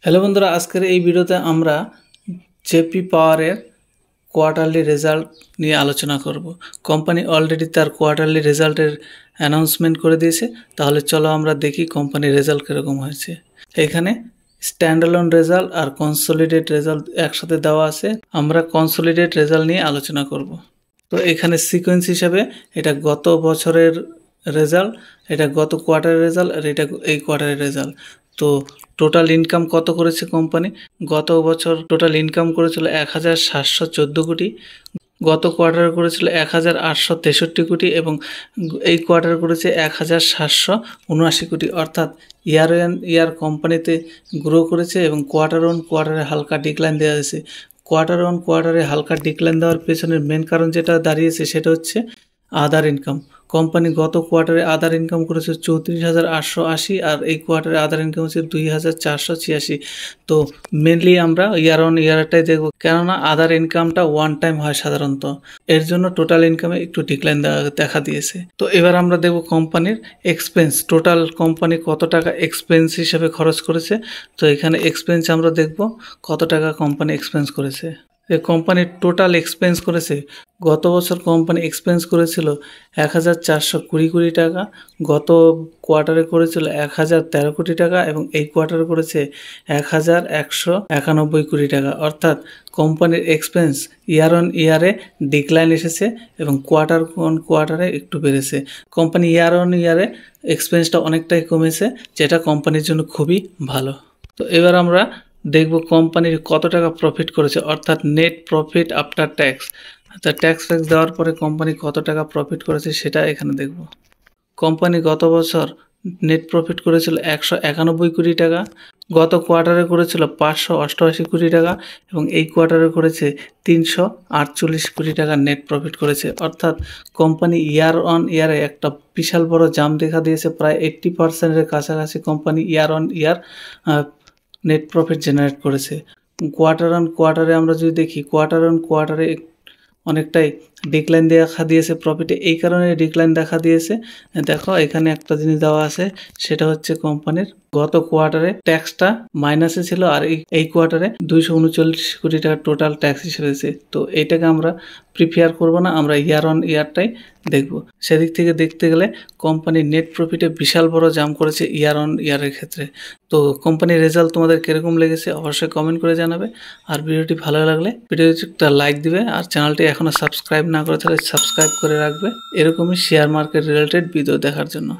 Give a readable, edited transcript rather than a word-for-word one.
Hello বন্ধুরা, আজকের এই ভিডিওতে আমরা জেপি পাওয়ারের কোয়ার্টারলি রেজাল্ট নিয়ে আলোচনা করব। কোম্পানি অলরেডি তার কোয়ার্টারলি রেজাল্টের অ্যানাউন্সমেন্ট করে দিয়েছে। তাহলে চলো আমরা দেখি কোম্পানির রেজাল্ট কীরকম হয়েছে। এখানে স্ট্যান্ডঅ্যালোন রেজাল্ট আর কনসোলিডেট রেজাল্ট একসাথে দেওয়া আছে। আমরা কনসোলিডেট রেজাল্ট নিয়ে আলোচনা করব। তো এখানে সিকোয়েন্স হিসাবে এটা গত বছরের রেজাল্ট, এটা গত কোয়ার্টারের রেজাল্ট, আর এটা এই কোয়ার্টারের রেজাল্ট। তো টোটাল ইনকাম কত করেছে কোম্পানি? গত বছর টোটাল ইনকাম করেছিল 1714 কোটি, গত কোয়ার্টারে করেছিল 1863 কোটি এবং এই কোয়ার্টারে করেছে 1779 কোটি। অর্থাৎ ইয়ার অন ইয়ার কোম্পানিতে গ্রো করেছে এবং কোয়ার্টার অন কোয়ার্টারে হালকা ডিক্লাইন দেওয়া হয়েছে। কোয়ার্টার অন কোয়ার্টারে হালকা ডিক্লাইন দেওয়ার পেছনের মেন কারণ যেটা দাঁড়িয়েছে সেটা হচ্ছে আদার ইনকাম। কোম্পানি গত কোয়ার্টারে আদার ইনকাম করেছে 34,880 আর এই কোয়ার্টারে আদার ইনকাম হচ্ছে 2,486। তো মেনলি আমরা ইয়ার অন ইয়ারটাই দেখব, কেননা আদার ইনকামটা ওয়ান টাইম হয় সাধারণত, এর জন্য টোটাল ইনকামে একটু ডিক্লাইন দেখা দিয়েছে। তো এবার আমরা দেখব কোম্পানির এক্সপেন্স, টোটাল কোম্পানি কত টাকা এক্সপেন্স হিসেবে খরচ করেছে। তো এখানে এক্সপেন্স আমরা দেখব কত টাকা কোম্পানি এক্সপেন্স করেছে। কোম্পানির টোটাল এক্সপেন্স করেছে, গত বছর কোম্পানি এক্সপেন্স করেছিল 1420 কোটি টাকা, গত কোয়ার্টারে করেছিল 1013 কোটি টাকা এবং এই কোয়ার্টারে করেছে 1191 কোটি টাকা। অর্থাৎ কোম্পানির এক্সপেন্স ইয়ার অন ইয়ারে ডিক্লাইন এসেছে এবং কোয়ার্টার অন কোয়ার্টারে একটু বেড়েছে। কোম্পানি ইয়ার অন ইয়ারে এক্সপেন্সটা অনেকটাই কমেছে, যেটা কোম্পানির জন্য খুবই ভালো। তো এবার আমরা দেখব কোম্পানির কত টাকা প্রফিট করেছে, অর্থাৎ net profit after tax. Tax দেওয়ার পরে কোম্পানি কত টাকা প্রফিট করেছে সেটা এখানে দেখব। কোম্পানি গত বছর নেট প্রফিট করেছিল 191 কোটি টাকা, গত কোয়ার্টারে করেছিল 588 কোটি টাকা এবং এই কোয়ার্টারে করেছে 348 কোটি টাকা নেট প্রফিট করেছে। অর্থাৎ কোম্পানি ইয়ার অন ইয়ারে একটা বিশাল বড় জাম্প দেখা দিয়েছে, প্রায় 80%-এর কাছাকাছি company year on year net profit generate করেছে। কোয়ার্টার অন কোয়ার্টারে আমরা যদি দেখি, কোয়ার্টার অন কোয়ার্টারে অনেকটাই ডিক্লাইন দেখা দিয়েছে প্রফিটে। এই কারণে ডিক্লাইন দেখা দিয়েছে, দেখো এখানে একটা জিনিস দেওয়া আছে, সেটা হচ্ছে কোম্পানির গত কোয়ার্টারে ট্যাক্সটা মাইনাসে ছিল আর এই কোয়ার্টারে 239 কোটি টাকা টোটাল ট্যাক্স এসেছে। তো এইটাকে আমরা প্রিফেয়ার করব না, আমরা ইয়ার অন ইয়ারটাই দেখব। সেদিক থেকে দেখতে গেলে কোম্পানির নেট প্রফিটে বিশাল বড় জাম্প করেছে ইয়ার অন ইয়ারের ক্ষেত্রে। তো কোম্পানির রেজাল্ট তোমাদের কীরকম লেগেছে অবশ্যই কমেন্ট করে জানাবে। আর ভিডিওটি ভালো লাগলে ভিডিওটি একটা লাইক দিবে, আর চ্যানেলটি এখনও সাবস্ক্রাইব না করে তাহলে সাবস্ক্রাইব করে রাখবে এরকমই শেয়ার মার্কেট রিলেটেড ভিডিও দেখার জন্য।